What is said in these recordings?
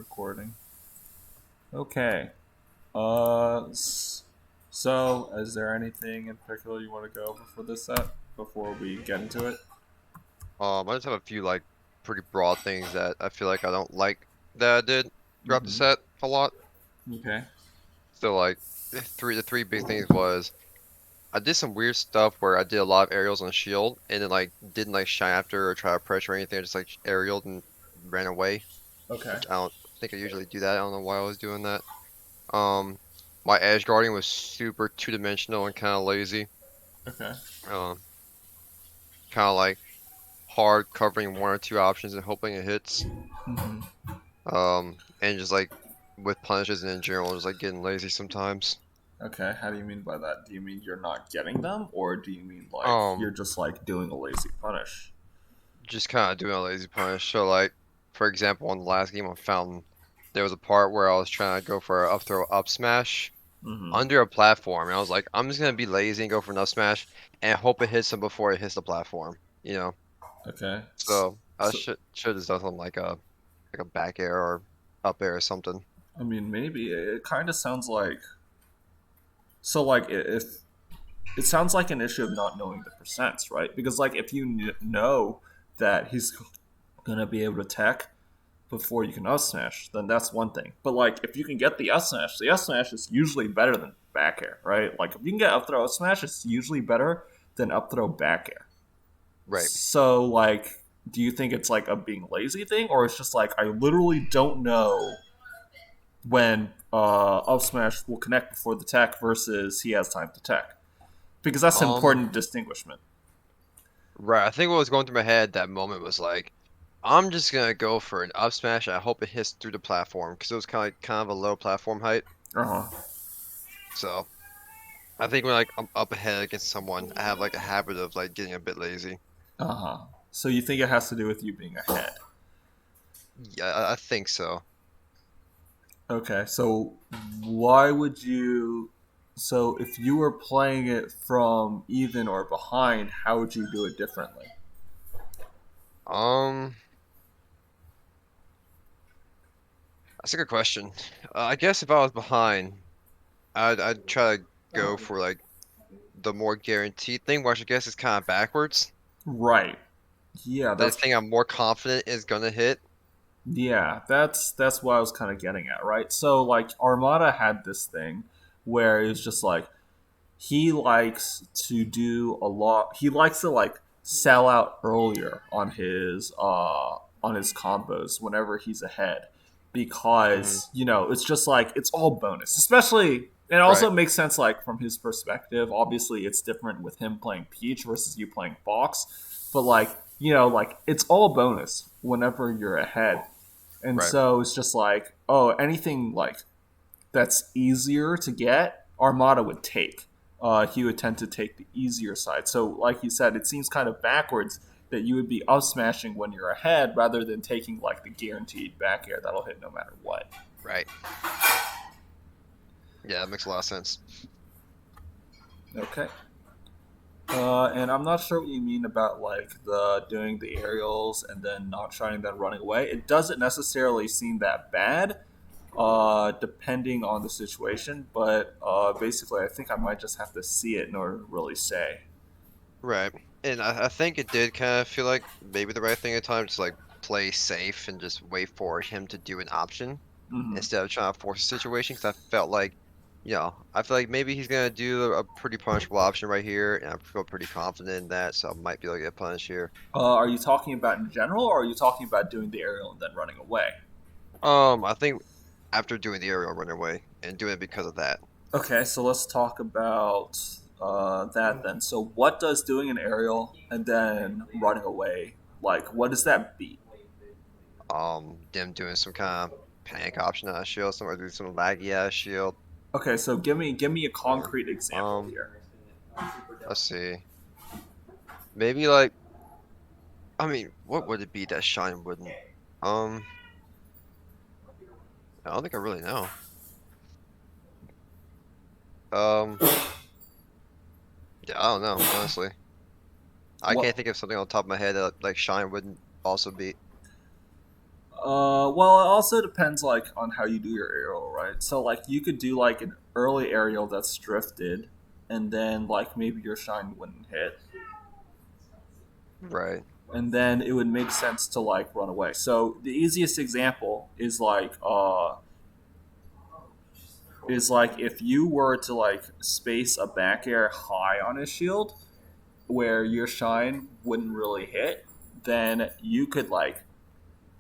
recording. Okay. Uh, s- so, is there anything in particular you want to go over for this set before we get into it? I just have a few like pretty broad things that I feel like I don't like that I did throughout the Mm-hmm. set a lot. Okay. So like the three big things was I did some weird stuff where I did a lot of aerials on shield and then like didn't like shine after or try to pressure or anything. I just like aerialed and ran away, Okay. which I don't think I usually do that. I don't know why I was doing that. Um, my edge guarding was super two-dimensional and kind of lazy. Okay. Um, kind of like hard covering one or two options and hoping it hits. Mm-hmm. And just like with punishes and in general, just like getting lazy sometimes. Okay. How do you mean by that? Do you mean you're not getting them, or do you mean like you're Um, just like doing a lazy punish? just kind of doing a lazy punish. So like, for example, on the last game on Fountain, there was a part where I was trying to go for a up throw up smash Mm-hmm. under a platform, and I was like, I'm just gonna be lazy and go for an up smash and hope it hits him before it hits the platform. You know. Okay. So I So, should have done something like a back air or up air or something. I mean, maybe it kind of sounds like so. Like, if it sounds like an issue of not knowing the percents, right? Because like if you know that he's gonna be able to tech before you can up smash, then that's one thing. But like if you can get the up smash is usually better than back air, right? Like if you can get up throw up smash, it's usually better than up throw back air. Right. So like, do you think it's like a being lazy thing, or it's just like I literally don't know when up smash will connect before the tech versus he has time to tech? Because that's an Um, important distinguishment. right. I think what was going through my head at that moment was like, I'm just gonna go for an up smash. I hope it hits through the platform because it was kind of a low platform height. Uh huh. So I think when like I'm up ahead against someone, I have like a habit of like getting a bit lazy. Uh huh. So you think it has to do with you being ahead? Yeah, I think so. Okay. So why would you? So if you were playing it from even or behind, how would you do it differently? Um, that's a good question. I guess if I was behind, I'd try to go for like the more guaranteed thing, which I guess is kind of backwards. Right. Yeah. The That's thing I'm more confident is gonna hit. yeah. That's what I was kind of getting at, right? So like Armada had this thing where it was just like he likes to do a lot. He likes to like sell out earlier on his combos whenever he's ahead Hmm. because it's just like it's all bonus. Especially it Right. also makes sense like from his perspective. Obviously, it's different with him playing Peach versus you playing Fox, but like like it's all bonus whenever you're ahead. And Right. so it's just like, oh, anything like that's easier to get, Armada would take. He would tend to take the easier side. So, like you said, it seems kind of backwards that you would be up smashing when you're ahead rather than taking like the guaranteed back air that'll hit no matter what. Right. Yeah, that makes a lot of sense. Okay. And I'm not sure what you mean about like the doing the aerials and then not shining, then running away. It doesn't necessarily seem that bad, depending on the situation. But basically, I think I might just have to see it in order to really say. Right. And I think it did kind of feel like maybe the right thing at times to like play safe and just wait for him to do an option Hmm. instead of trying to force a situation. Because I felt like, I feel like maybe he's gonna do a pretty punishable option right here, and I feel pretty confident in that, so I might be able to get punished here. Are you talking about in general, or are you talking about doing the aerial and then running away? I think after doing the aerial run away and doing it because of that. Okay, so let's talk about that then. So, what does doing an aerial and then running away like? What does that beat? Them doing some kind of panic option out of shield, somewhere doing some laggy out of shield. Okay, so give me a concrete example Um, here. let's see. Maybe like I mean, what would it be that Shine wouldn't? Um, I don't think I really know. Um, yeah, I don't know, honestly. I can't What? think of something on top of my head that like Shine wouldn't also beat. Well, it also depends like on how you do your aerial, right? So like you could do like an early aerial that's drifted, and then like maybe your shine wouldn't hit, Right. and then it would make sense to like run away. So the easiest example is like if you were to like space a back air high on his shield where your shine wouldn't really hit, then you could like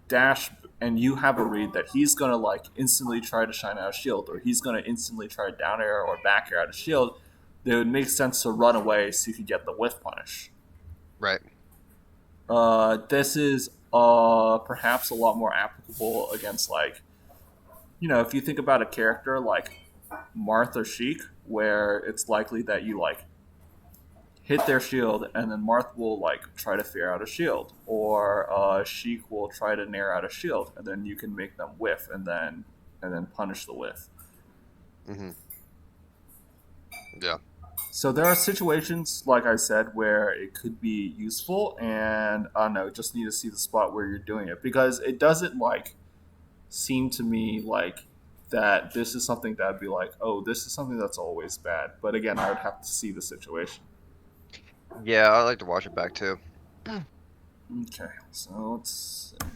dash and you have a read that he's gonna like instantly try to shine out of shield or he's gonna instantly try down air or back air out of shield. It would make sense to run away so you could get the whiff punish. Right. This is perhaps a lot more applicable against like if you think about a character like Marth or Sheik, where it's likely that you like hit their shield and then Marth will like try to fear out a shield, or Sheik will try to nair out a shield, and then you can make them whiff and then punish the whiff. Mm-hmm. Yeah. So there are situations, like I said, where it could be useful, and I don't know, just need to see the spot where you're doing it because it doesn't like seem to me like that this is something that'd be like, oh, this is something that's always bad. But again, I would have to see the situation. Yeah, I like to watch it back too. Okay, so let's see.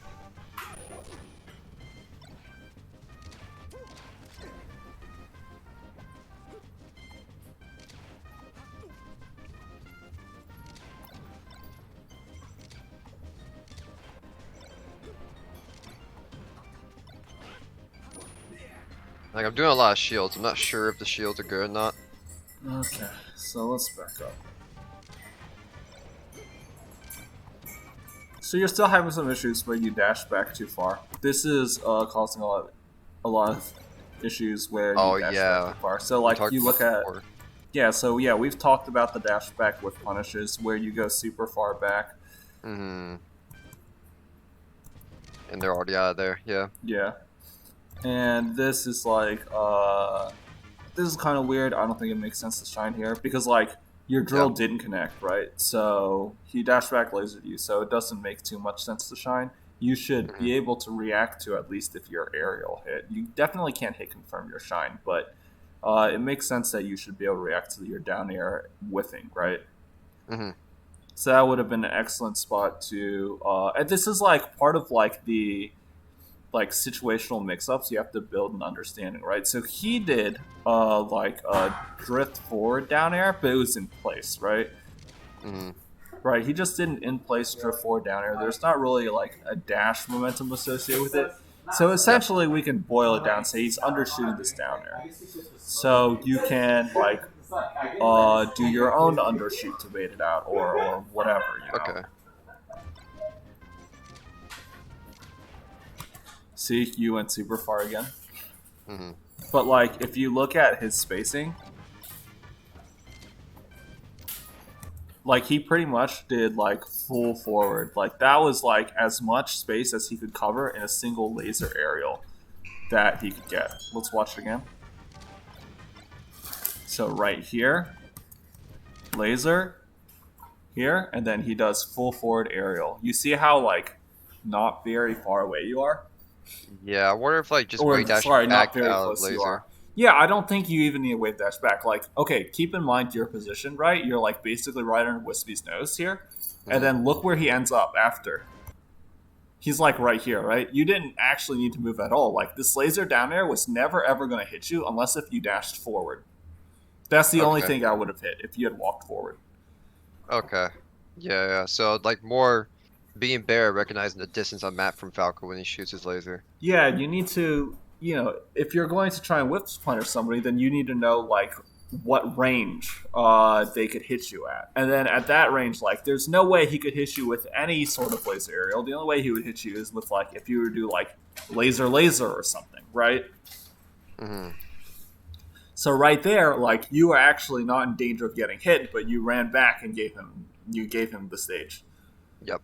Like I'm doing a lot of shields. I'm not sure if the shields are good or not. Okay, so let's back up. So you're still having some issues where you dash back too far. This is causing a lot of issues where you Oh dash back too yeah, far. So we like talked you about look this at before. yeah, we've talked about the dash back with punishes where you go super far back. Mm-hmm. And they're already out of there. Yeah. Yeah, and this is like this is kind of weird. I don't think it makes sense to shine here because like your drill Yep. didn't connect, right? So he dash back lasered you, so it doesn't make too much sense to shine. You should Mm-hmm. be able to react to at least if your aerial hit. You definitely can't hit confirm your shine, but it makes sense that you should be able to react to your down air whiffing, right? Mm-hmm. So that would have been an excellent spot to. And this is like part of like the like situational mix-ups you have to build an understanding, right? So he did like a drift forward down air, but it was in place, right? Mm-hmm. Right, he just did an in place drift forward down air. There's not really like a dash momentum associated with it. So Yep. essentially, we can boil it down. Say he's undershooting this down air. So you can like do your own undershoot to bait it out, or whatever, you know. Okay. See, you went super far again. Mm-hmm. But like, if you look at his spacing, like he pretty much did like full forward. Like that was like as much space as he could cover in a single laser aerial that he could get. Let's watch it again. So right here, laser here, and then he does full forward aerial. You see how like not very far away you are? Yeah, I wonder if like just Or wave dashing sorry, not back very out of close you are. laser. Yeah, I don't think you even need a wave dash back. Like, okay, keep in mind your position, right? You're like basically right under Wispy's nose here, and Mm-hmm. then look where he ends up after. He's like right here, right? You didn't actually need to move at all. Like this laser down there was never ever going to hit you unless if you dashed forward. That's the only Okay. thing I would have hit if you had walked forward. Okay. Yeah, yeah. So like more being bear recognizing the distance on map from Falco when he shoots his laser. Yeah, you need to, if you're going to try and whip punish somebody, then you need to know like what range they could hit you at, and then at that range, like there's no way he could hit you with any sort of laser aerial. The only way he would hit you is with like if you were to do like laser or something, right? Mm-hmm. So right there, like you were actually not in danger of getting hit, but you ran back and gave him the stage. Yep.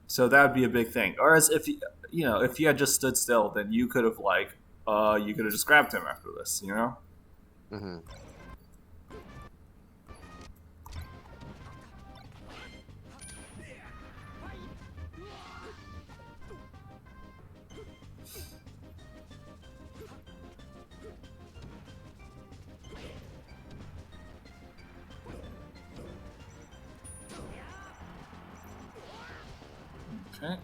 So that would be a big thing. Whereas if you had just stood still, then you could have like you could have just grabbed him after this, you know? Mm-hmm. Okay.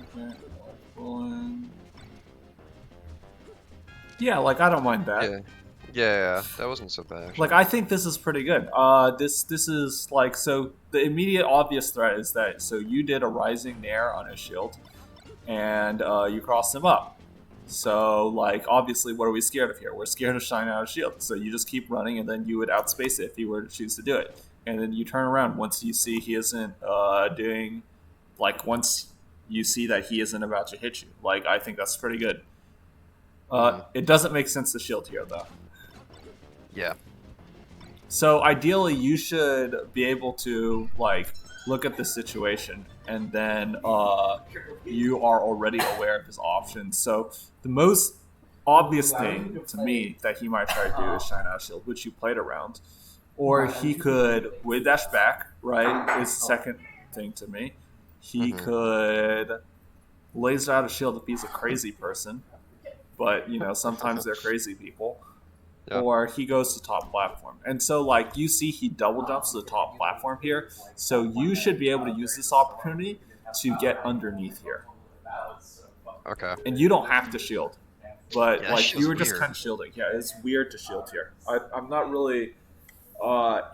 Okay. Rolling. Yeah, like I don't mind that. Yeah. Yeah, that wasn't so bad Like actually. I think this is pretty good. This is like so. The immediate obvious threat is that so you did a rising nair on his shield, and you crossed him up. So like obviously, what are we scared of here? We're scared of shine out of shield. So you just keep running, and then you would outspace it if you were to choose to do it. And then you turn around once you see he isn't doing like once you see that he isn't about to hit you. Like I think that's pretty good. Hmm. It doesn't make sense to shield here though. Yeah. So ideally, you should be able to like look at the situation, and then you are already aware of his options. So the most obvious thing to me that he might try to do is shine out shield, which you played around, or he could with dash back. Right, is the second thing to me. He Hmm. could laser out a shield if he's a crazy person, but you know sometimes they're crazy people, Yeah. or he goes to top platform. And so, like, you see he double jumps to the top platform here. So you should be able to use this opportunity to get underneath here. Okay. And you don't have to shield. But, Yeah, that like, shit you was were just weird. kind of shielding. Yeah, it's weird to shield here. I'm not really.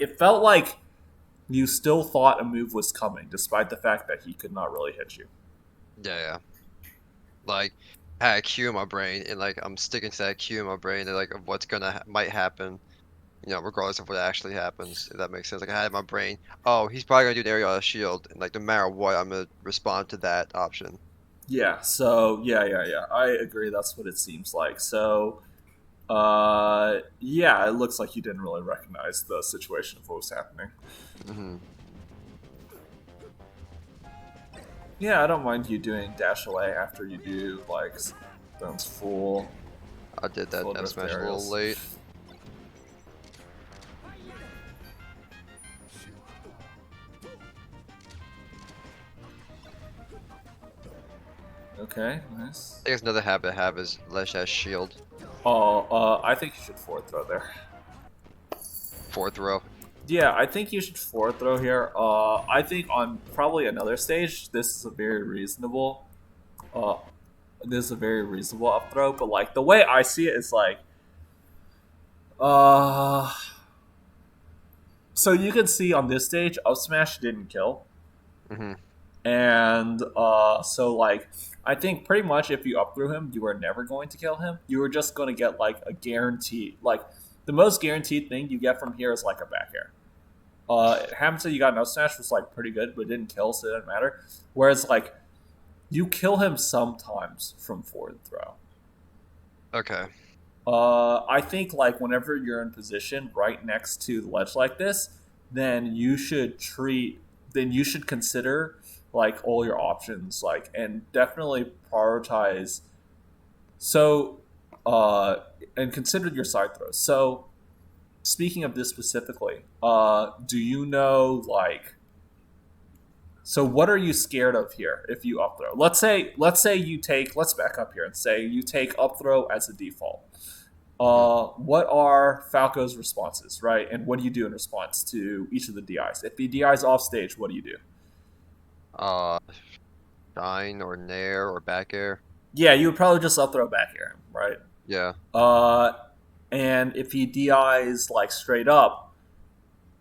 It felt like you still thought a move was coming, despite the fact that he could not really hit you. Yeah, yeah. Like, I had a cue in my brain, and like I'm sticking to that cue in my brain, and like of what's gonna might happen. Regardless of what actually happens, if that makes sense. Like I had in my brain, oh, he's probably gonna do an aerial out of shield, and like no matter what, I'm gonna respond to that option. Yeah, so, yeah. I agree. That's what it seems like. So, yeah, it looks like you didn't really recognize the situation of what was happening. Hmm. Yeah, I don't mind you doing dash away after you do like those I did that full F drift smash a little aerials. late. Okay, nice. I guess another habit I have is Lesh as shield. Oh, I think you should forward throw there. Fourth row. Yeah, I think you should forward throw here. I think on probably another stage, this is a very reasonable. Uh, this is a very reasonable up throw. But like the way I see it is like, uh, so you can see on this stage, up smash didn't kill. Hmm. And so like I think pretty much if you up threw him, you were never going to kill him. You were just going to get like a guaranteed, like the most guaranteed thing you get from here is like a back air. Hamza, you got no smash was like pretty good, but it didn't kill, so it didn't matter. Whereas like you kill him sometimes from forward throw. Okay. I think like whenever you're in position right next to the ledge like this, then you should treat, then you should consider like all your options, like and definitely prioritize. So, and consider your side throws. So, speaking of this specifically, do you know like? So, what are you scared of here if you up throw? Let's say you take. Let's back up here and say you take up throw as a default. Hmm. What are Falco's responses, right? And what do you do in response to each of the DIs? If the DI's off stage, what do you do? Uh, shine or nair or back air. Yeah, you would probably just up throw back air him, right? Yeah. Uh, and if he DIs like straight up,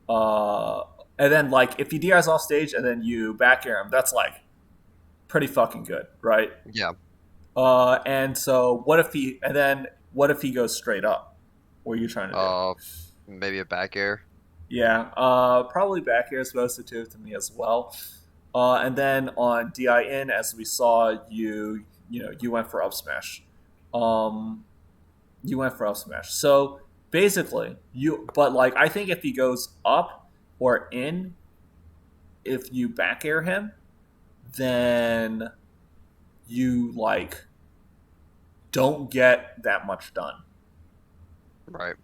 uh, and then like if he DIs off stage and then you back air him, that's like pretty fucking good, right? Yeah. And so what if he and then what if he goes straight up? What are you trying to do? Uh, Maybe a back air. Yeah, probably back air is most intuitive to me as well. And then on DIN, as we saw, you went for up smash. Um, you went for up smash. So basically, but like I think if he goes up or in, if you back air him, then you like don't get that much done. Right.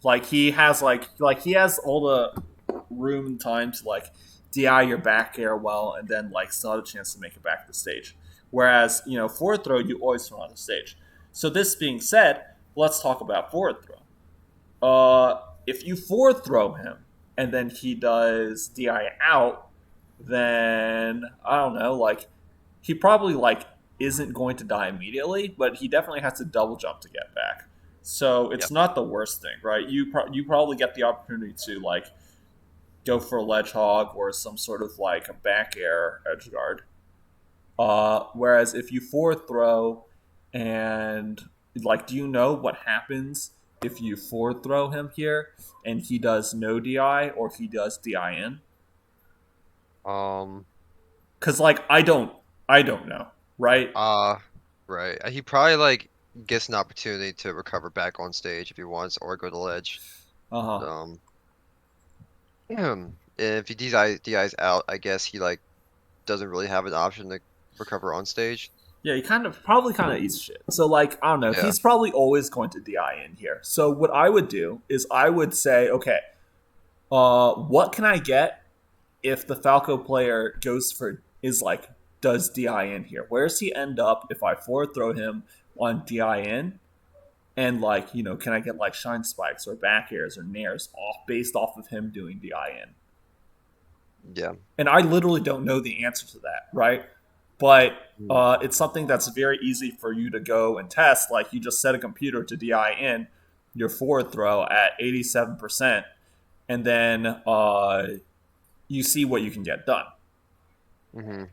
Like he has all the room and time to like DI your back air well, and then like still have a chance to make it back to the stage. Whereas forward throw you always throw on the stage. So this being said, let's talk about forward throw. if you fourth throw him and then he does DI out, then I don't know, like he probably like isn't going to die immediately, but he definitely has to double jump to get back. So it's Yep. not the worst thing, right? You probably get the opportunity to like go for a ledge hog or some sort of like a back air edge guard. Whereas if you fourth throw and like, do you know what happens if you fourth throw him here and he does no DI or he does DI in? Um. Because like I don't know, right? Uh. Right. He probably like gets an opportunity to recover back on stage if he wants, or go to the ledge. Uh huh. Um. If he DIs out, I guess he like doesn't really have an option to recover on stage. Yeah, he kind of eats shit. So like I don't know, Yeah. he's probably always going to DI in here. So what I would do is I would say, okay, what can I get if the Falco player goes for is like does DI in here? Where does he end up if I forward throw him on DI in? And like, can I get like shine spikes or back airs or nairs off based off of him doing DI in? Yeah. And I literally don't know the answer to that, right? But Mm. it's something that's very easy for you to go and test. Like you just set a computer to DI in your forward throw at 87%, and then you see what you can get done. Hmm.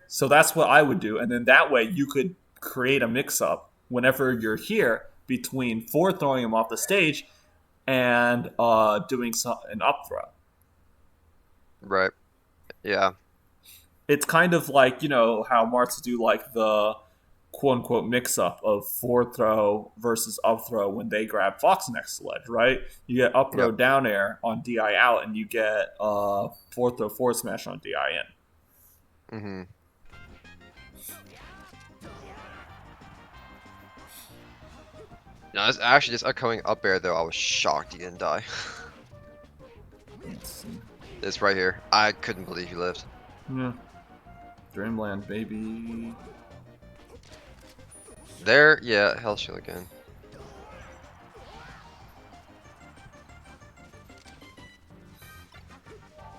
So that's what I would do. And then that way you could create a mix up whenever you're here between forward throwing him off the stage and doing an up throw. Right. Yeah. It's kind of like, how Marts do like the quote unquote mix up of forward throw versus up throw when they grab Fox next to ledge, right? You get up throw Yep. down air on DI out and you get forward throw forward smash on DI in. Hmm. No, it's actually this upcoming up air though. I was shocked he didn't die. Let's see. This right here. I couldn't believe he lived. Yeah. Dreamland, baby. There, yeah, Hell Shield again.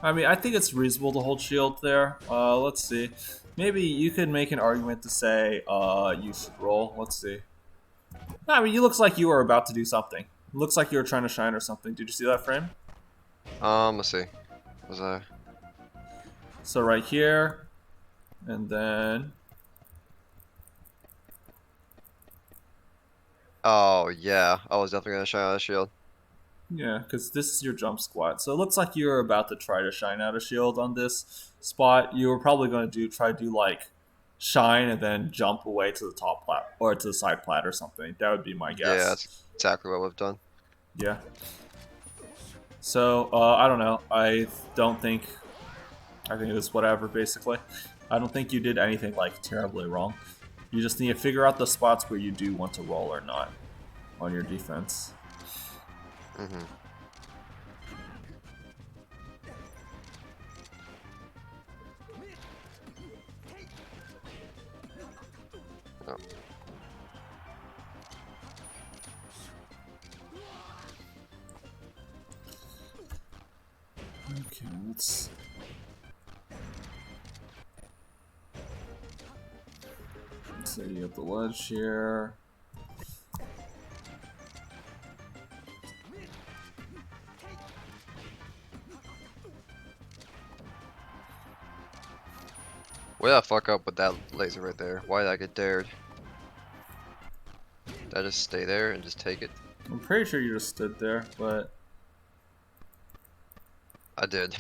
I mean, I think it's reasonable to hold shield there. Let's see. Maybe you could make an argument to say you should roll. Let's see. I mean, it looks like you were about to do something. It looks like you were trying to shine or something. Did you see that frame? Let's see. Was I? So right here, and then Oh yeah, I was definitely gonna shine out a shield. yeah, because this is your jump squat. So it looks like you were about to try to shine out a shield on this spot. You were probably going to try to do like shine and then jump away to the top plat or to the side plat or something. That would be my Yeah, guess. that's exactly what we've done. Yeah. So I don't know. I don't think. I think it was whatever. Basically, I don't think you did anything like terribly wrong. You just need to figure out the spots where you do want to roll or not on your defense. Hmm. Oh. Okay, let's. So you have the ledge here. Where did I fuck up with that laser right there? Why did I get dared? Did I just stay there and just take it? I'm pretty sure you just stood there, but I did.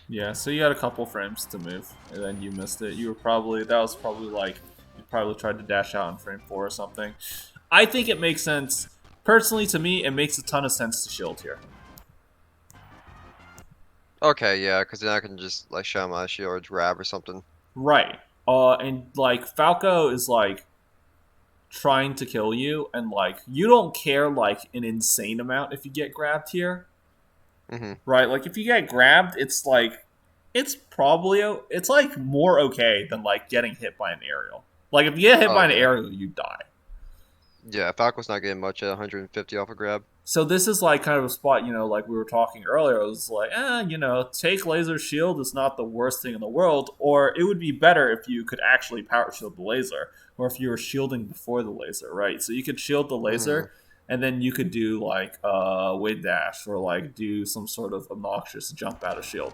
yeah. So you had a couple frames to move, and then you missed it. That was probably like you probably tried to dash out in frame 4 or something. I think it makes sense. Personally, to me, it makes a ton of sense to shield here. Okay, yeah, because then I can just like shine my shield or grab or something. Right. And like Falco is like trying to kill you, and like you don't care like an insane amount if you get grabbed here, Hmm. right? Like if you get grabbed, it's like it's like more okay than like getting hit by an aerial. Like if you get hit Oh by an yeah. aerial, you die. Yeah, Falco's not getting much at 150 off a grab. So this is like kind of a spot, like we were talking earlier. It was like, take laser shield is not the worst thing in the world, or it would be better if you could actually power shield the laser, or if you were shielding before the laser, right? So you could shield the Hmm. laser, and then you could do like wave dash, or like do some sort of obnoxious jump out of shield.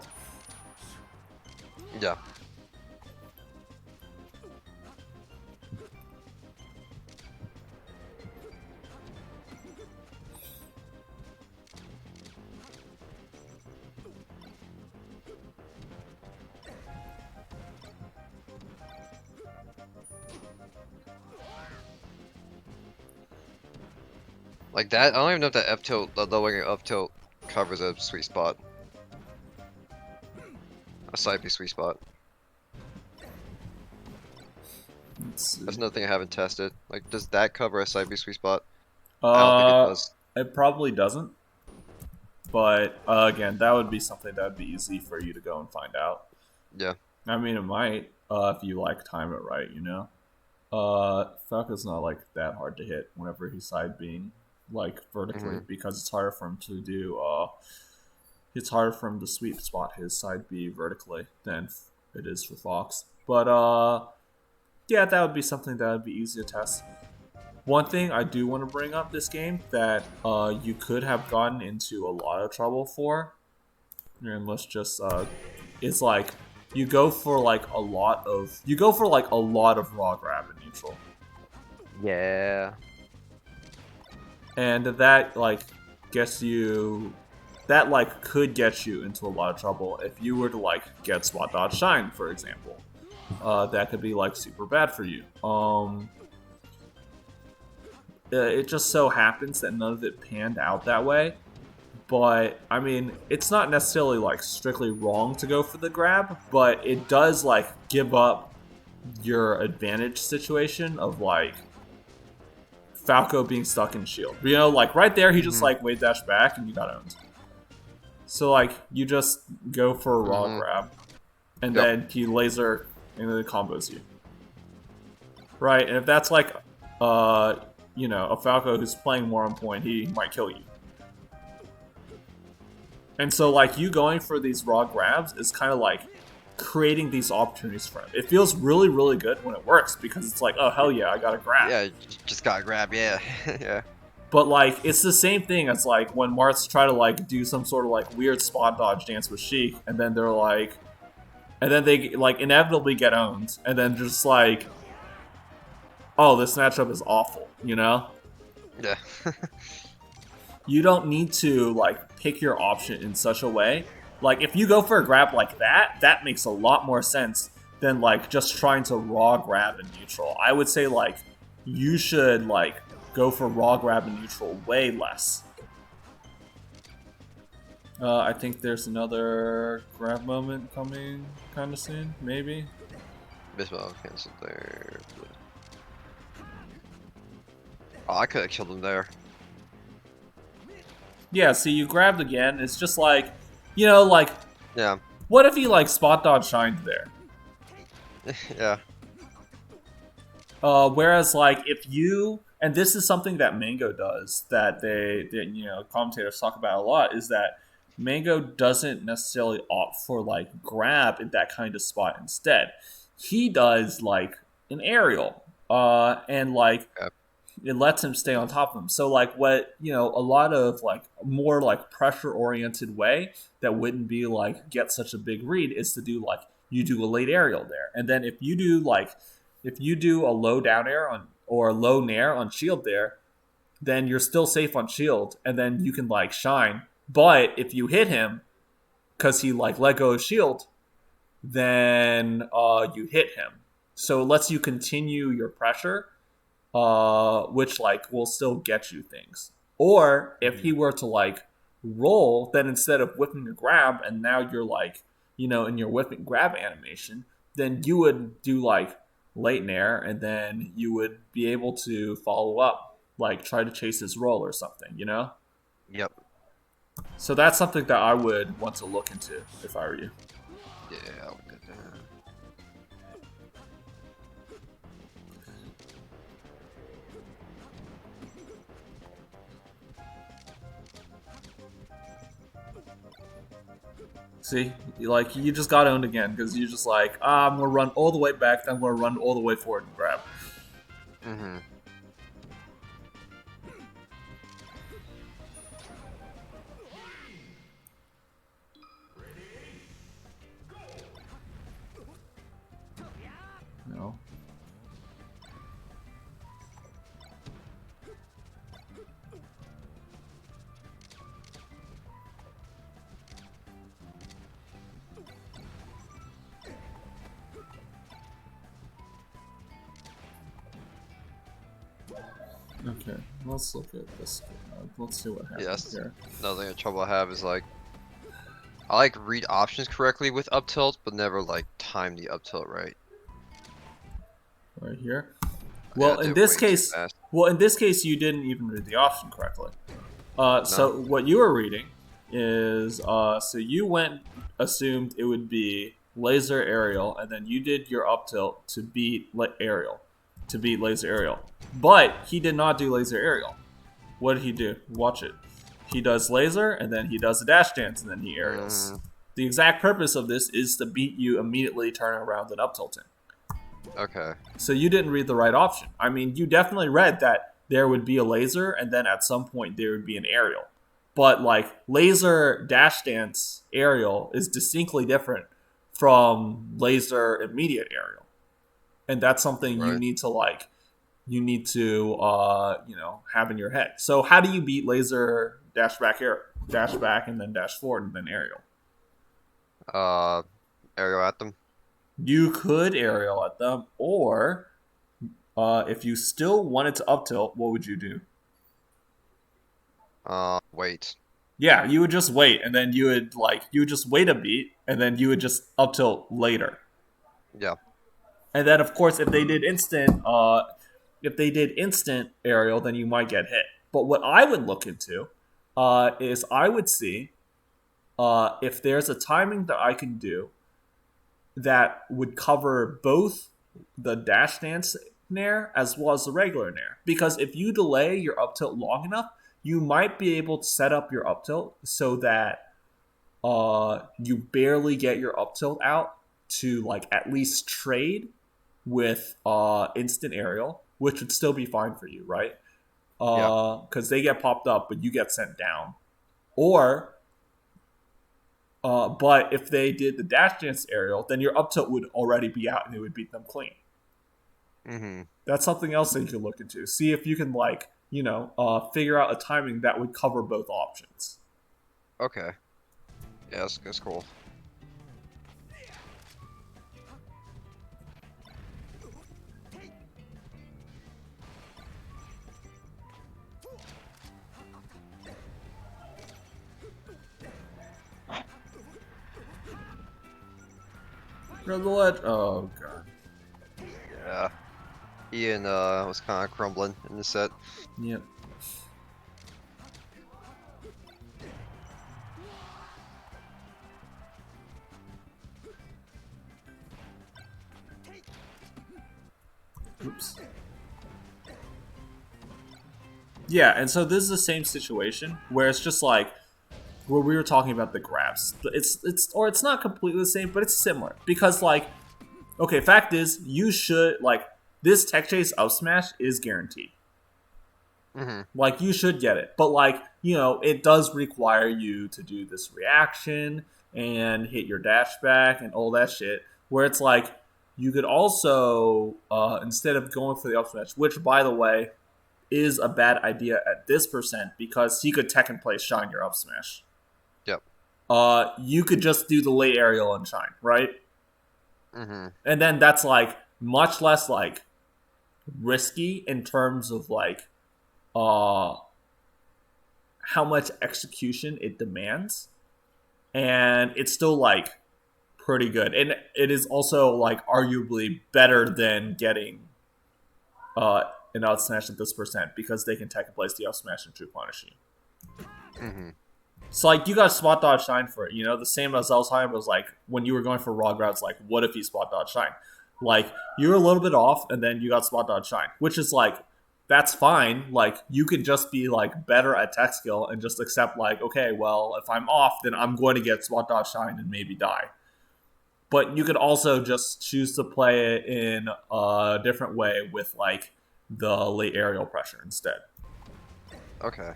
Yeah. Like that, I don't even know if that F tilt, the lowering up tilt covers a sweet spot. A side B sweet spot. Let's That's see. another thing I haven't tested. Like, does that cover a side B sweet spot? I don't think it Uh, does. it probably doesn't, but again, that would be something that would be easy for you to go and find out. Yeah. I mean, it might if you like time it right. Falco's not like that hard to hit whenever he's side being like vertically Hmm. because it's harder for him to do. It's harder for him to sweep spot his side B vertically than it is for Fox. But yeah, that would be something that would be easy to test. One thing I do want to bring up this game that you could have gotten into a lot of trouble for, and let's just it's like you go for like a lot of raw grab in neutral, Yeah. and that like gets you that like could get you into a lot of trouble if you were to like get spot dodge shine, for example. That could be like super bad for you. It just so happens that none of it panned out that way. But I mean, it's not necessarily like strictly wrong to go for the grab, but it does like give up your advantage situation of like Falco being stuck in shield. Like right there, he just Hmm. like wave dash back and you got owned. So like you just go for a raw Hmm. grab, and Yep. then he laser and then it combos you, right? And if that's like uh a Falco who's playing more on point, he might kill you. And so like you going for these raw grabs is kind of like creating these opportunities for him. It feels really, really good when it works because it's like, oh hell yeah, I got a grab. Yeah, just gotta grab, yeah. Yeah. But like it's the same thing as like when Marths try to like do some sort of like weird spot dodge dance with Sheik, and then they're like, and then they like inevitably get owned, and then just like, oh, this matchup is awful. Yeah. You don't need to like pick your option in such a way. Like if you go for a grab like that, that makes a lot more sense than like just trying to raw grab in neutral. I would say like you should like go for raw grab in neutral way less. I think there's another grab moment coming kind of soon, maybe. Bismarck canceled there. Oh, I could have killed him there. Yeah, see, you grabbed again. It's just like, Yeah. what if he like spot dodge shined there? Yeah. Whereas, like, if you and this is something that Mango does that commentators talk about a lot is that Mango doesn't necessarily opt for like grab in that kind of spot. Instead, he does like an aerial, and like Yeah. it lets him stay on top of him. So like what a lot of like more like pressure oriented way that wouldn't be like get such a big read is to do like you do a late aerial there, and then if you do a low down air on or a low nair on shield there, then you're still safe on shield, and then you can like shine. But if you hit him because he like let go of shield, then you hit him. So it lets you continue your pressure, which like will still get you things. Or if he Mhm. were to like roll, then instead of whipping a grab, and now you're like, in your whipping grab animation, then you would do like late nair, and then you would be able to follow up, like try to chase his roll or something. Yep. So that's something that I would want to look into if I were you. Yeah, I would do that. See, like you just got owned again because you just like, I'm gonna run all the way back, then I'm gonna run all the way forward and grab. Mm-hmm. No. Okay, let's look at this. Let's see what happened Yes. here. Another thing of trouble I have is like I like read options correctly with up tilt, but never like time the up tilt right. Right here. Yeah, I Well, in do it this way too case, fast. you didn't even read the option correctly. No. So what you were reading is, so you assumed it would be laser aerial, and then you did your up tilt to beat aerial, to beat laser aerial. But he did not do laser aerial. What did he do? Watch it. He does laser, and then he does a dash dance, and then he aerials. Mm, The exact purpose of this is to beat you immediately turning around and up tilting. okay. So you didn't read the right option. I mean, you definitely read that there would be a laser and then at some point there would be an aerial. But like laser dash dance aerial is distinctly different from laser immediate aerial. And that's something you Right. need to have in your head. So how do you beat laser dash back and then dash forward and then aerial? Uh, aerial at them. You could aerial at them, or if you still wanted to up tilt, what would you do? Wait. Yeah, you would just wait, and then you would just wait a beat, and then you would just up tilt later. Yeah. And then of course, if they did instant aerial, then you might get hit. But what I would look into is I would see if there's a timing that I can do that would cover both the dash dance nair as well as the regular nair. Because if you delay your up tilt long enough, you might be able to set up your up tilt so that you barely get your up tilt out to like at least trade with instant aerial, which would still be fine for you, right? Yeah. Because they get popped up, but you get sent down. Or but if they did the dash dance aerial, then your up tilt would already be out and it would beat them clean. Mm-hmm. That's something else that you could look into. See if you can figure out a timing that would cover both options. Okay. Yeah, that's cool. Grab the ledge. Oh god. Yeah. Ian was kind of crumbling in the set. Yep. Oops. Yeah, and so this is the same situation where it's just like where we were talking about the grabs. It's not completely the same, but it's similar because like okay, fact is you should like this tech chase up smash is guaranteed. Mm-hmm. Like you should get it, but like it does require you to do this reaction and hit your dash back and all that shit. Where it's like you could also instead of going for the up smash, which by the way is a bad idea at this percent because he could tech and play shine your up smash. Yep. You could just do the late aerial and shine, right? Mm-hmm. And then that's like much less like risky in terms of like how much execution it demands, and it's still like pretty good, and it is also like arguably better than getting an out smash at this percent because they can tech and place the up smash and true punish you. Mm-hmm. So like you got spot dodge shine for it, the same as Zelzheim was like when you were going for raw routes, like what if he spot dodge shine? Like you were a little bit off and then you got spot dodge shine, which is like that's fine. Like you could just be like better at tech skill and just accept like, okay, well, if I'm off, then I'm going to get spot dodge shine and maybe die. But you could also just choose to play it in a different way with like the late aerial pressure instead. Okay.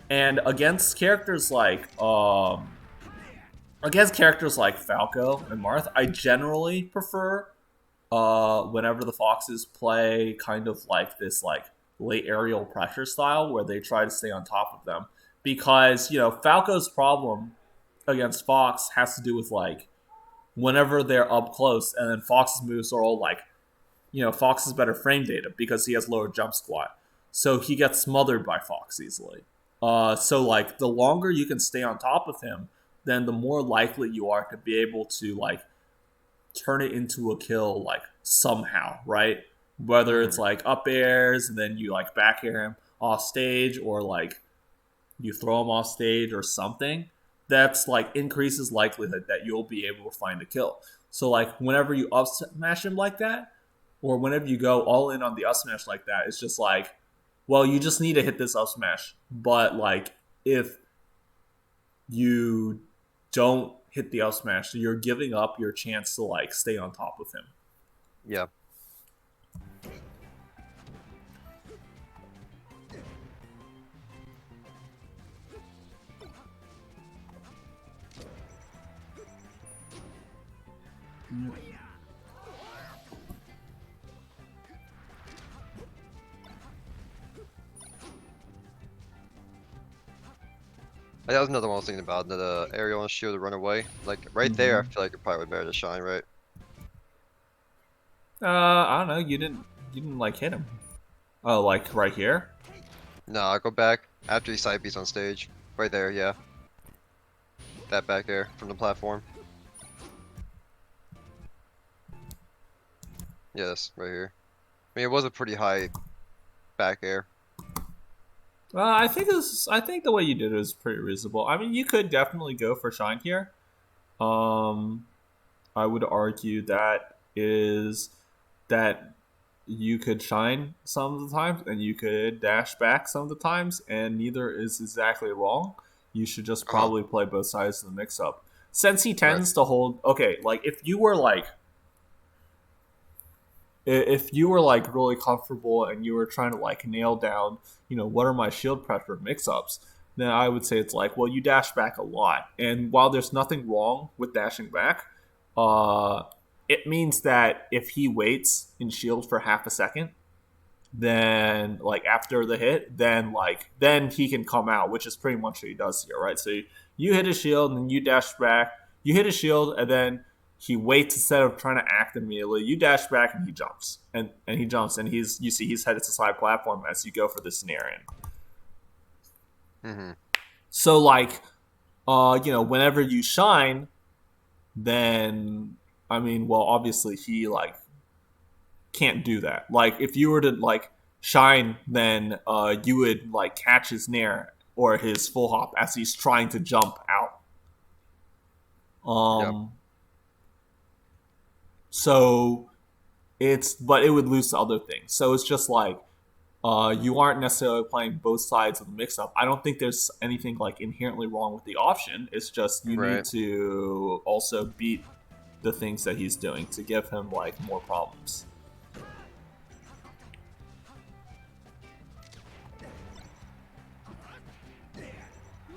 And against characters like Falco and Marth, I generally prefer whenever the Foxes play kind of like this like late aerial pressure style where they try to stay on top of them, because Falco's problem against Fox has to do with like whenever they're up close, and then Fox's moves are all like, Fox has better frame data because he has lower jump squat, so he gets smothered by Fox easily. So like the longer you can stay on top of him, then the more likely you are to be able to like turn it into a kill like somehow, right? Whether it's Hmm. like up airs and then you like back air him off stage, or like you throw him off stage or something, that's like increases likelihood that you'll be able to find a kill. So like whenever you up smash him like that, or whenever you go all in on the up smash like that, it's just like, well, you just need to hit this up smash. But like if you don't hit the up smash, you're giving up your chance to like stay on top of him. Yeah. That was another one I was thinking about, the aerial and shield to run away. Like right there, I Mm-hmm. feel like it probably would better to shine, right? I don't know. You didn't like hit him. Oh, like right here. No, I'll go back after he side beats on stage. Right there, yeah. That back there from the platform. Yes, right here. I mean, it was a pretty high back air. I think the way you did it was pretty reasonable. I mean, you could definitely go for shine here. Um, I would argue that you could shine some of the times and you could dash back some of the times, and neither is exactly wrong. You should just Uh-huh. probably play both sides of the mix up. Since he Right. tends to hold, okay, like if you were like really comfortable and you were trying to like nail down, what are my shield pressure mix ups, then I would say it's like, well, you dash back a lot. And while there's nothing wrong with dashing back, uh, it means that if he waits in shield for half a second, then like after the hit, then he can come out, which is pretty much what he does here, right? So you hit his shield and then you dash back. You hit his shield and then he waits instead of trying to act immediately. You dash back and he jumps, and he jumps, and you see he's headed to side platform as you go for the scenario. Mm-hmm. So like, whenever you shine, then I mean, well, obviously he like can't do that. Like if you were to like shine, then you would like catch his nair or his full hop as he's trying to jump out. Yep. Um, so but it would lose to other things. So it's just like you aren't necessarily playing both sides of the mix up. I don't think there's anything like inherently wrong with the option. It's just you need Right. to also beat the things that he's doing to give him like more problems.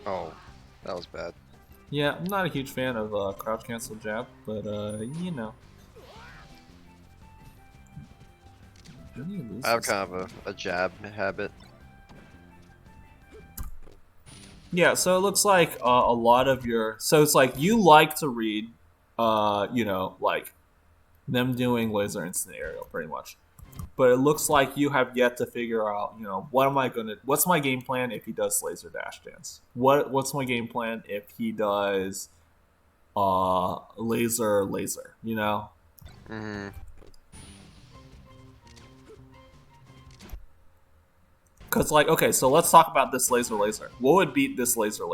Oh, that was bad. Yeah, I'm not a huge fan of crouch cancel jab, but he I have loses. kind of a jab habit. Yeah, so it looks like a lot of your so it's like you like to read, like them doing laser instant aerial pretty much. But it looks like you have yet to figure out, what's my game plan if he does laser dash dance? What's my game plan if he does laser, Mm-hmm. Cuz like okay, so let's talk about this laser. What would beat this laser?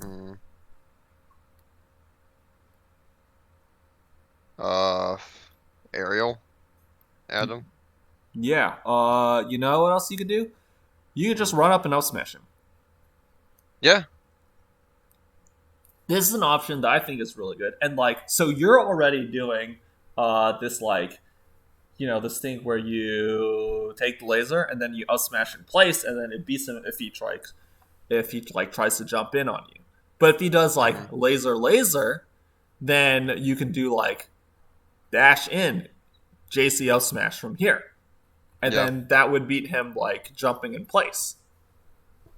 Mm. Uh, Yeah. You know what else you could do? You could just Hmm. run up and up smash him. Yeah. This is an option that I think is really good. And like, so you're already doing this like, this thing where you take the laser and then you up smash in place, and then it beats him if he like tries to jump in on you. But if he does like Hmm. laser, then you can do like dash in JCL smash from here, and Yeah. then that would beat him like jumping in place.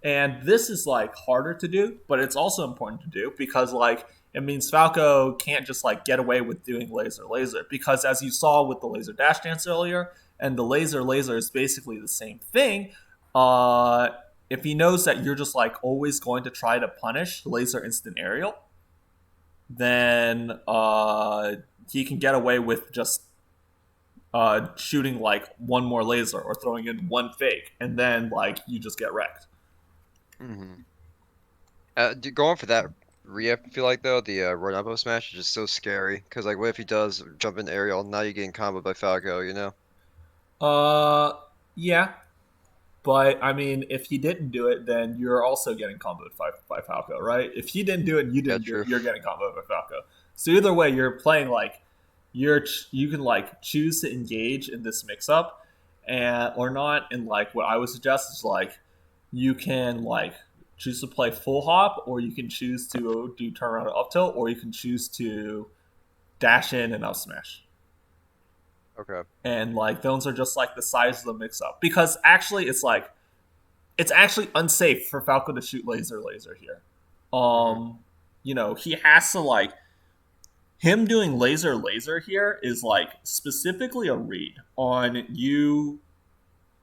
And this is like harder to do, but it's also important to do because like it means Falco can't just like get away with doing laser because as you saw with the laser dash dance earlier, and the laser is basically the same thing. Uh, if he knows that you're just like always going to try to punish laser instant aerial, then he can get away with just shooting like one more laser or throwing in one fake, and then like you just get wrecked. Hmm. Going for that re-up, I feel like though the run up smash is just so scary. Cause like, what if he does jump in aerial? Now you're getting comboed by Falco, you know? Uh, yeah, but I mean, if he didn't do it, then you're also getting comboed by Falco, right? If he didn't do it and you Yeah, didn't do it, true. you're getting comboed by Falco. So either way, you're playing like you can like choose to engage in this mix up and or not. And like what I would suggest is like you can like choose to play full hop, or you can choose to do turnaround and up tilt, or you can choose to dash in and up smash. Okay. And like those are just like the size of the mix up because actually it's actually unsafe for Falco to shoot laser here. Hmm. um he has to like him doing laser here is like specifically a read on you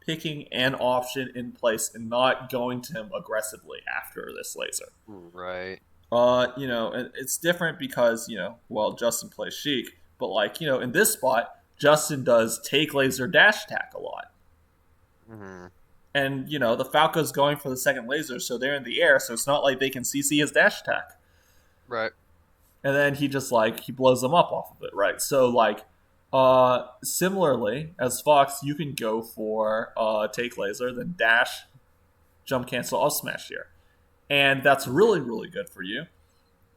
picking an option in place and not going to him aggressively after this laser. Right. And it's different because, well, Justin plays Sheik, but like, in this spot, Justin does take laser dash attack a lot. Hmm. And, the Falco's going for the second laser, so they're in the air, so it's not like they can CC his dash attack. Right. And then he just like he blows them up off of it, right? So like similarly, as Fox, you can go for take laser, then dash, jump cancel, up smash here. And that's really, really good for you Yep.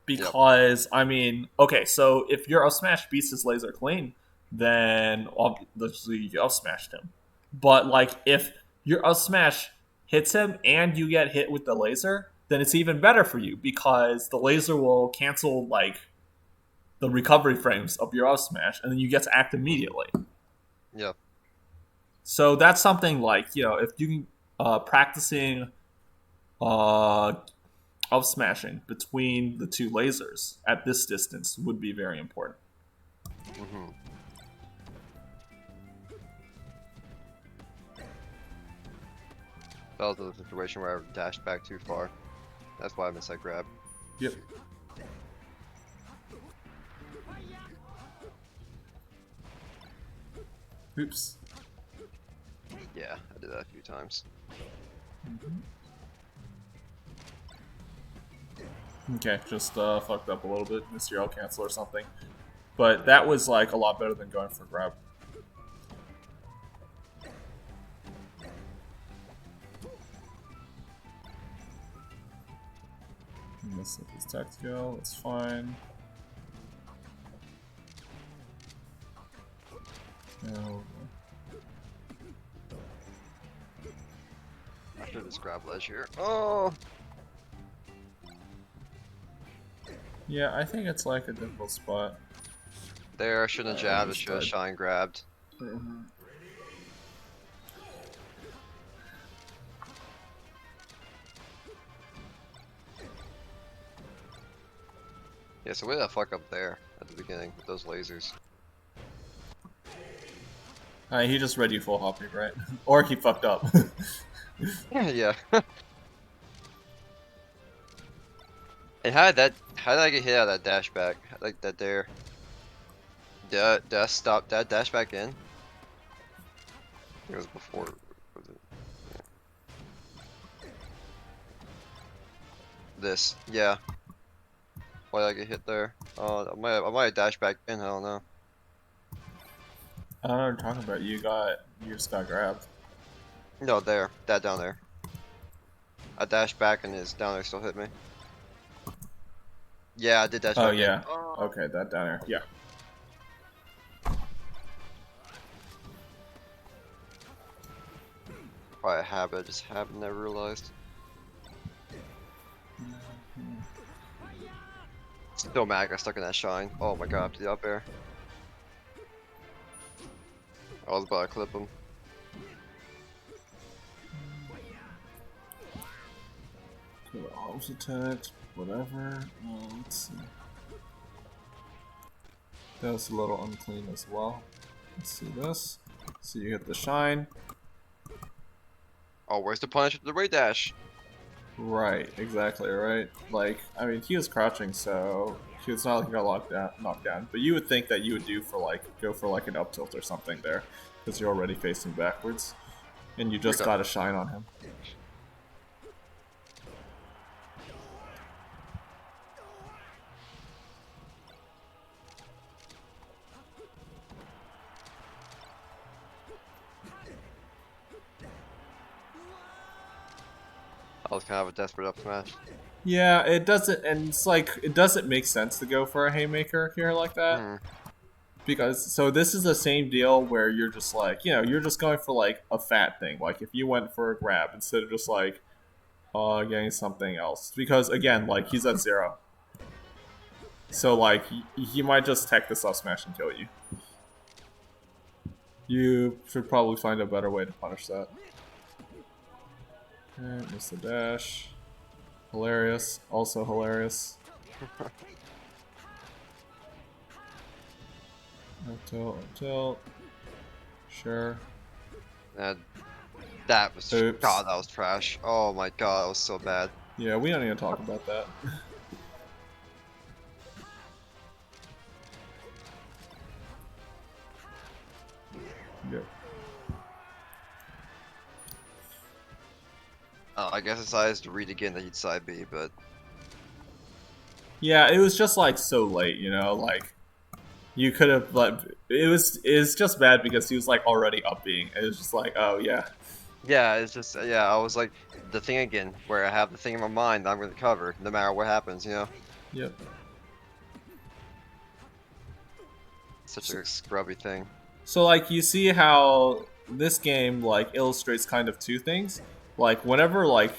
because I mean, okay, so if your up smash beats his laser clean, then obviously you up smashed him. But like if your up smash hits him and you get hit with the laser, then it's even better for you because the laser will cancel like the recovery frames of your up smash, and then you get to act immediately. Yep. So that's something like if you can practicing uh, up smashing between the two lasers at this distance would be very important. Hmm. That was the situation where I dashed back too far. That's why I missed that grab. Yep. Oops. Yeah, I did that a few times. Okay, just fucked up a little bit, missed your L cancel or something. But that was like a lot better than going for grab. This is tactical, it's fine. No. I should just grab ledge here. Oh! Yeah, I think it's like a difficult spot. There, I shouldn't have jabbed, I Just should have died. shine grabbed. Yeah, so way the fuck up there at the beginning with those lasers. He just read you full hopping, right? Or he fucked up. Yeah. And how did I get hit out of that dash back? Like that there. Did I stop that dash back in? It was before. Was it? This. Yeah. Why did I get hit there? Oh, I might have dashed back in, I don't know. I don't know what you're talking about. You got You just got grabbed. No, there. That down there. I dashed back and his down there still hit me. Yeah, I did dash Oh back in. yeah. Oh. Okay, that down there. Yeah. Probably a habit. I just haven't never realized. Still mad I got stuck in that shine. Oh my god, to the up air. I was about to clip him. Could arms attacked, whatever. Let's see. That was a little unclean as well. Let's see this. So you hit the shine. Oh, where's the punish? The ray dash. Right, exactly, right? Like, I mean, he was crouching, so it's not like he got knocked down. But you would think that you would go for like an up tilt or something there, because you're already facing backwards, and you just got a shine on him. That was kind of a desperate up smash. Yeah, it doesn't, and it's like it doesn't make sense to go for a haymaker here like that. Because so this is the same deal where you're just like, you're just going for like a fat thing. Like if you went for a grab instead of just like getting something else. Because again, like he's at 0. So like he might just tech this up smash and kill you. You should probably find a better way to punish that. Okay, miss the dash. Hilarious. Also hilarious. Up tilt. Sure. That was Oops. God. That was trash. Oh my god, that was so bad. Yeah, we don't even talk about that. Yep. I guess it's eyes to read again that he'd side B, but Yeah, it was just like so late, like you could have like it's just bad because he was like already up being. It was just like, oh yeah. yeah, it's just yeah. I was like the thing again where I have the thing in my mind that I'm going to cover no matter what happens, Yep. Such a scrubby thing. So like you see how this game like illustrates kind of two things. Like whenever like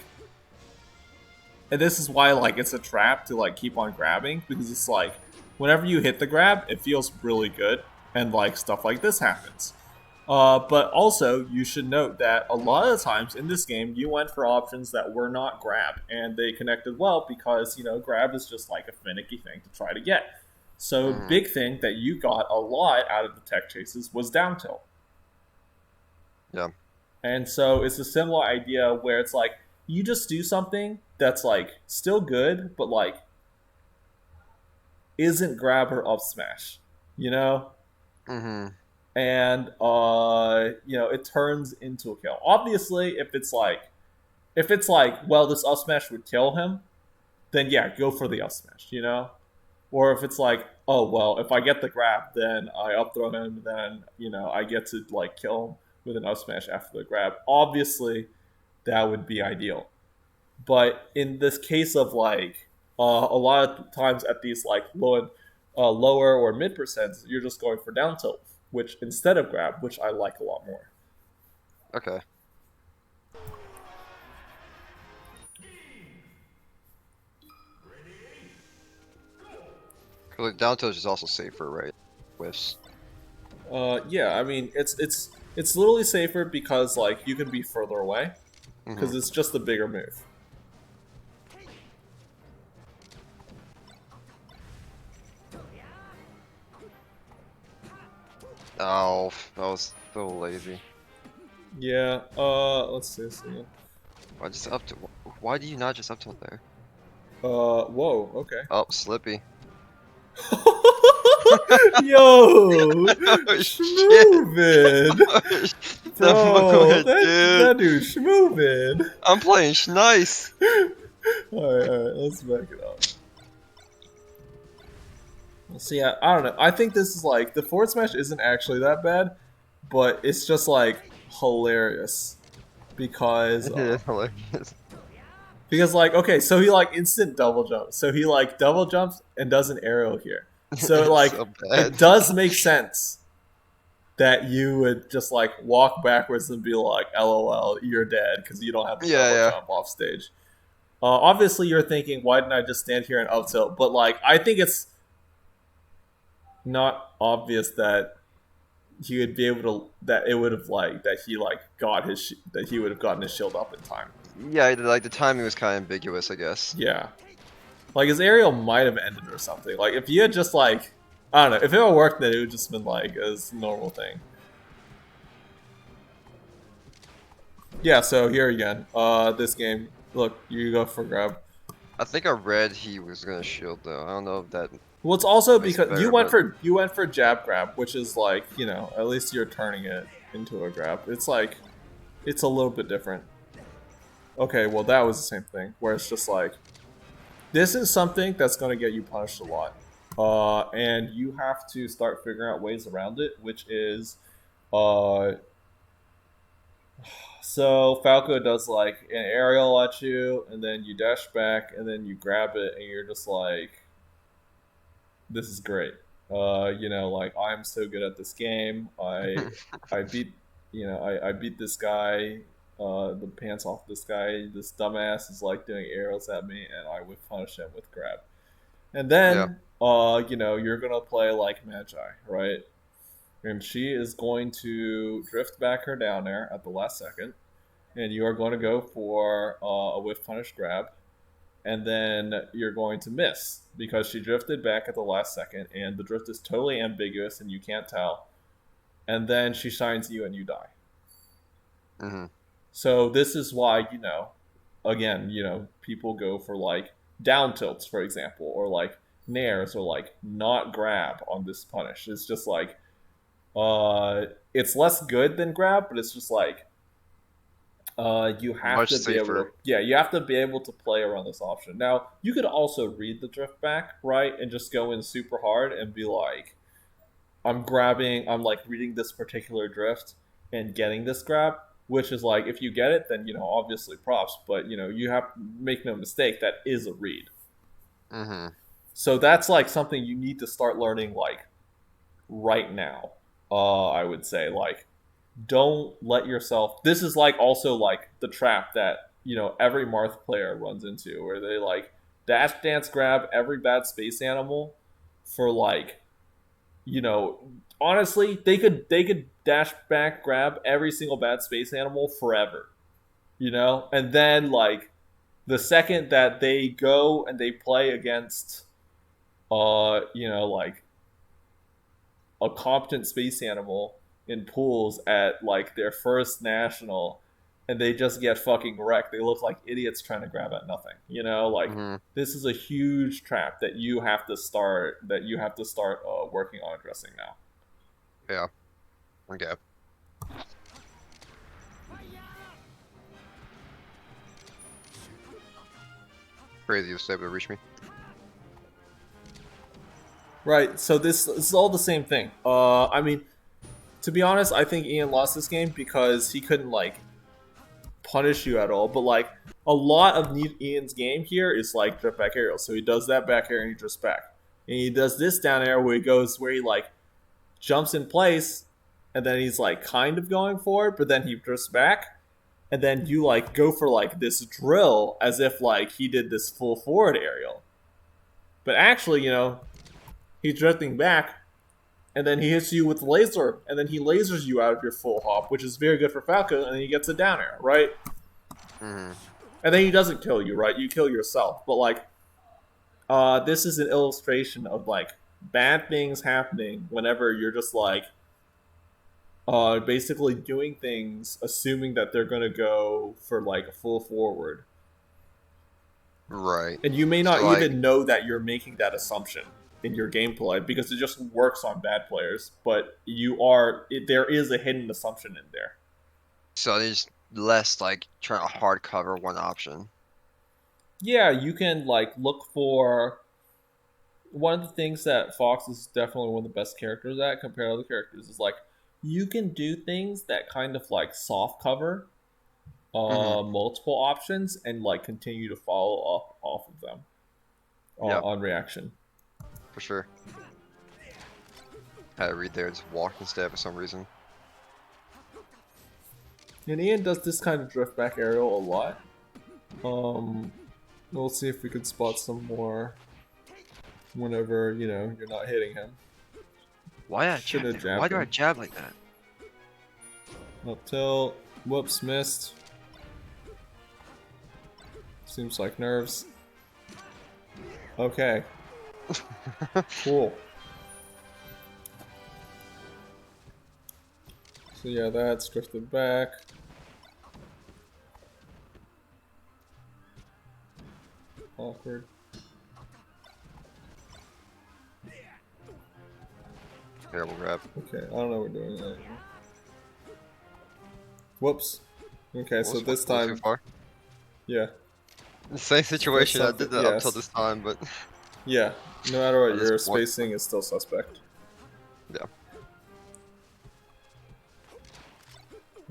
and this is why like it's a trap to like keep on grabbing because it's like whenever you hit the grab, it feels really good and like stuff like this happens. But also, you should note that a lot of the times in this game, you went for options that were not grab, and they connected well because, grab is just like a finicky thing to try to get. So, big thing that you got a lot out of the tech chases was down tilt. Yeah. And so, it's a similar idea where it's like, you just do something that's like still good, but like isn't grab or up smash, Mm-hmm. And it turns into a kill. Obviously, if it's like well, this up smash would kill him, then yeah, go for the up smash, Or if it's like, oh well, if I get the grab, then I up throw him, then I get to like kill him with an up smash after the grab. Obviously, that would be ideal. But in this case of like a lot of times at these like lower or mid percents, you're just going for down tilt, which instead of grab, which I like a lot more. Okay. Because like, down tilt is also safer, right? Whiffs. Yeah, I mean it's literally safer because like you can be further away because it's just a bigger move. Oh, that was so lazy. Yeah. Let's see. Why do you not just up tilt there? Whoa. Okay. Oh, Slippy. Yo, Oh, schmoovin'. Bro, dude. that dude schmoovin'. I'm playing nice. Alright, let's back it up. So yeah, I don't know. I think this is like the forward smash isn't actually that bad, but it's just like hilarious because It is hilarious. like okay, so he like instant double jumps. So he like double jumps and does an aerial here. So It's like so bad. it does make sense that you would just like walk backwards and be like, "LOL, you're dead" because you don't have the Yeah, double yeah. jump off stage. Obviously, you're thinking, "Why didn't I just stand here and up tilt?" But like, I think it's not obvious that he would be able to that it would have like that he like got his that he would have gotten his shield up in time. Yeah, like the timing was kind of ambiguous, I guess. Yeah, like his aerial might have ended or something. Like if you had just like I don't know if it would worked, then it would just been like a normal thing. Yeah. So here again, this game. Look, you go for grab. I think I read he was gonna shield though. I don't know if that Well, it's also makes it because better, but you went for jab grab, which is like at least you're turning it into a grab. It's like it's a little bit different. Okay, well that was the same thing where it's just like this is something that's going to get you punished a lot, and you have to start figuring out ways around it, which is uh. So Falco does like an aerial at you, and then you dash back, and then you grab it, and you're just like, this is great. Like I'm so good at this game. I beat I beat this guy, the pants off this guy. This dumbass is like doing arrows at me, and I would punish him with grab. And yeah. then you're gonna play like Magi, right? And she is going to drift back her down there at the last second, and you are going to go for a whiff punish grab, and then you're going to miss because she drifted back at the last second, and the drift is totally ambiguous and you can't tell. And then she shines you and you die. Hmm. So this is why again, people go for like down tilts, for example, or like nairs, or like not grab on this punish. It's just like it's less good than grab, but it's just like you have Much to be able to safer. you have to be able to play around this option. Now you could also read the drift back, right, and just go in super hard and be like, I'm like reading this particular drift and getting this grab, which is like if you get it, then obviously props, but you have to make no mistake that is a read. Hmm. So that's like something you need to start learning like right now. I would say like don't let yourself this is like also like the trap that every Marth player runs into where they like dash dance grab every bad space animal for like you know honestly they could dash back grab every single bad space animal forever, and then like the second that they go and they play against like a competent space animal in pools at like their first national, and they just get fucking wrecked. They look like idiots trying to grab at nothing. Like Hmm. this is a huge trap that you have to start working on addressing now. Yeah. Okay. Crazy was able to reach me. Right. So this is all the same thing. I mean, to be honest, I think Ian lost this game because he couldn't like punish you at all. But like a lot of Ian's game here is like drift back aerial. So he does that back air and he drifts back, and he does this down air where he like jumps in place, and then he's like kind of going forward, but then he drifts back, and then you like go for like this drill as if like he did this full forward aerial, but actually he's drifting back, and then he hits you with laser, and then he lasers you out of your full hop, which is very good for Falco, and then he gets a down air, right? Hmm. And then he doesn't kill you, right? You kill yourself. But like, this is an illustration of like bad things happening whenever you're just like, basically doing things assuming that they're gonna go for like a full forward, Right. and you may not So like, even know that you're making that assumption in your gameplay because it just works on bad players. But there is a hidden assumption in there. so there's less like trying to hard cover one option. Yeah, you can like look for one of the things that Fox is definitely one of the best characters at compared to other characters is like you can do things that kind of like soft cover Mm-hmm. multiple options and like continue to follow up off of them Yep, on reaction. for sure. Had to read there, just walk instead for some reason. And Ian does this kind of drift back aerial a lot. Um, we'll see if we can spot some more whenever you're not hitting him. Why did I Should jab have there? Why jabbed do I him. jab like that? Up tilt. Whoops, missed. Seems like nerves. Okay, cool. So yeah, that's drifted back. Awkward. Terrible grab. Okay, I don't know what we're doing anymore. Whoops. Okay, so this Was too time, far. yeah, Same that's situation. I something. did that up till Yes, this time, but yeah. No matter I what, just your what? spacing is still suspect. Yeah.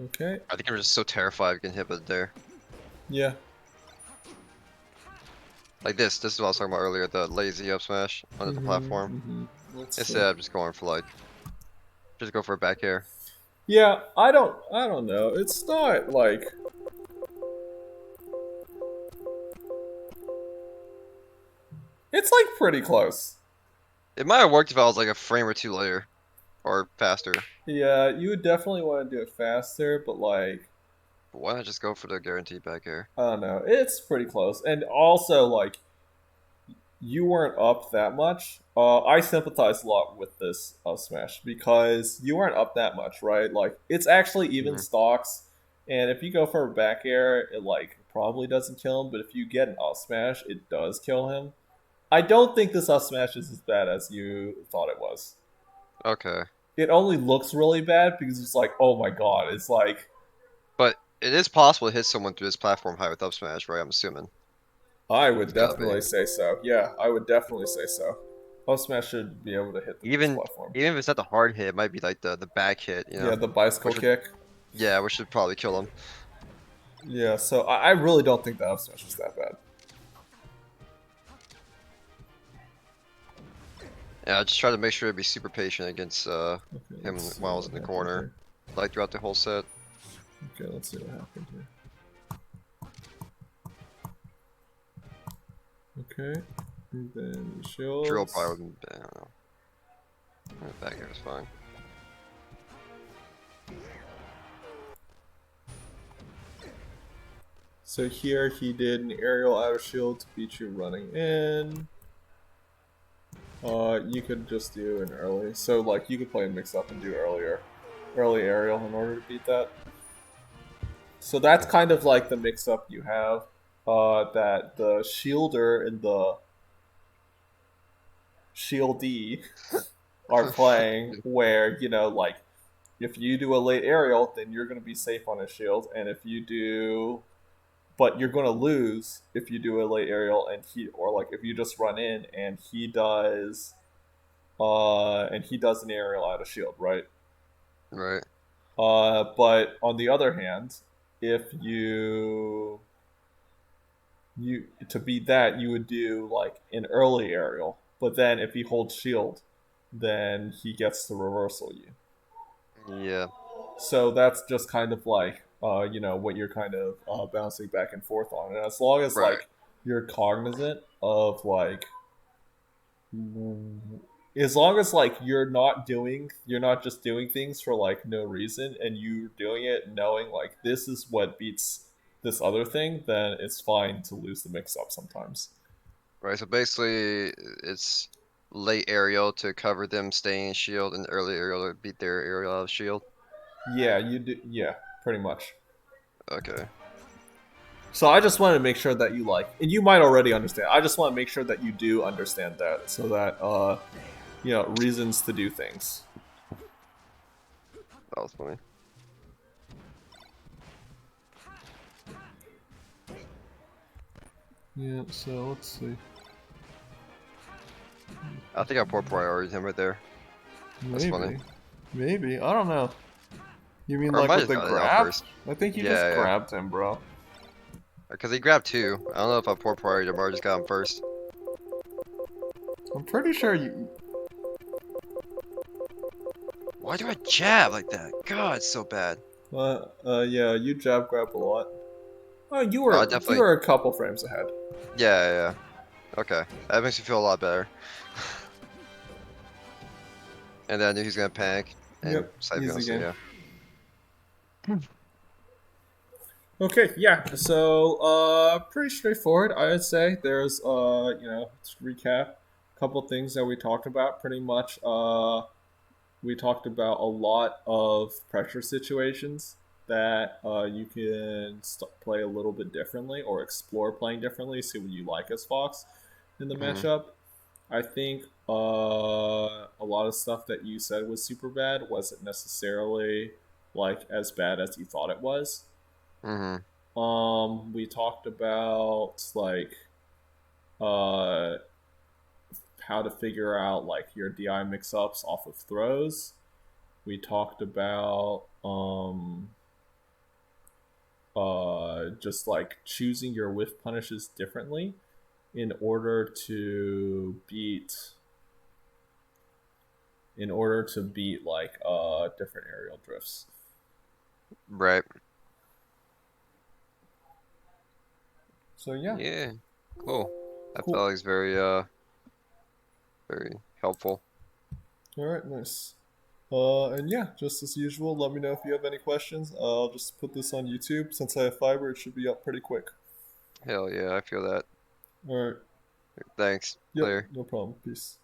Okay. I think I'm just so terrified of getting hit by there. Yeah. Like this. This is what I was talking about earlier. The lazy up smash under the platform. Let's see. Instead, I'm just going for like, just go for a back air. Yeah, I don't know. It's not like it's like pretty close. It might have worked if I was like a frame or two later, or faster. Yeah, you would definitely want to do it faster, but like But why not just go for the guaranteed back air? I don't know. It's pretty close. And also like you weren't up that much. I sympathize a lot with this Smash because you weren't up that much, right? Like it's actually even Hmm. stocks, and if you go for a back air, it like probably doesn't kill him. But if you get an up smash, it does kill him. I don't think this up smash is as bad as you thought it was. Okay. It only looks really bad because it's like, oh my god, it's like But it is possible to hit someone through this platform high with up smash, right? I'm assuming. I would It's gotta be. definitely say so. Yeah, I would definitely say so. Up smash should be able to hit this Even platform. even if it's not the hard hit, it might be like the back hit, you Yeah, know? the bicycle Which would kick. yeah, which should probably kill him. Yeah, so I really don't think the up smash is that bad. Yeah, I just try to make sure to be super patient against Okay, him let's see while I was what in the happened corner. here. Like throughout the whole set. Okay, let's see what happened here. Okay, and then Drill shields. probably wouldn't I don't know. Back air is fine. So here he did an aerial out of shield to beat you running in. You could just do an early. So like you could play a mix up and do early aerial in order to beat that. So that's kind of like the mix up you have. That the shielder and the shieldy are playing, where like if you do a late aerial, then you're going to be safe on his shield, and if you do, but you're going to lose if you do a late aerial and he, or like if you just run in and he does an aerial out of shield, right? Right. But on the other hand, if you to beat that, you would do like an early aerial, but then if he holds shield, then he gets to reversal you. Yeah. So that's just kind of like what you're kind of bouncing back and forth on, and as long as Right. like you're cognizant of like as long as like you're not just doing things for like no reason, and you're doing it knowing like this is what beats this other thing, then it's fine to lose the mix up sometimes. Right. So basically, it's late aerial to cover them staying in shield, and early aerial to beat their aerial out of shield. Yeah, you do. Yeah, pretty much. Okay. So I just wanted to make sure that you like, and you might already understand. I just want to make sure that you do understand that, so that reasons to do things. That was funny. Yeah. So let's see. I think I poor priorities him right there. That's Maybe, funny. maybe I don't know. You mean Or I like might with have the gotten it out grab? first. I think you just Yeah, yeah. grabbed him, bro. Because he grabbed two. I don't know if I poor priority or just got him first. I'm pretty sure you. Why do I jab like that? God, it's so bad. Yeah, you jab grab a lot. Oh, Oh, I you definitely. were a couple frames ahead. Yeah, yeah, yeah. Okay. That makes me feel a lot better. And then I knew he was gonna panic and Yep, side me, easy so game. yeah. Okay, yeah. So, pretty straightforward, I would say. There's, to recap, a couple things that we talked about. Pretty much, we talked about a lot of pressure situations that you can play a little bit differently or explore playing differently. See what you like as Fox in the Mhm. matchup. I think a lot of stuff that you said was super bad wasn't necessarily like as bad as you thought it was. Mhm. We talked about like uh, how to figure out like your DI mix-ups off of throws. We talked about just like choosing your whiff punishes differently in order to beat like different aerial drifts. Right. So yeah, Yeah. Cool. That cool. felt like it's very very helpful. All right, nice. And yeah, just as usual, let me know if you have any questions. I'll just put this on YouTube. Since I have fiber, it should be up pretty quick. Hell yeah, I feel that. All right. Thanks. Yep, Later. no problem. Peace.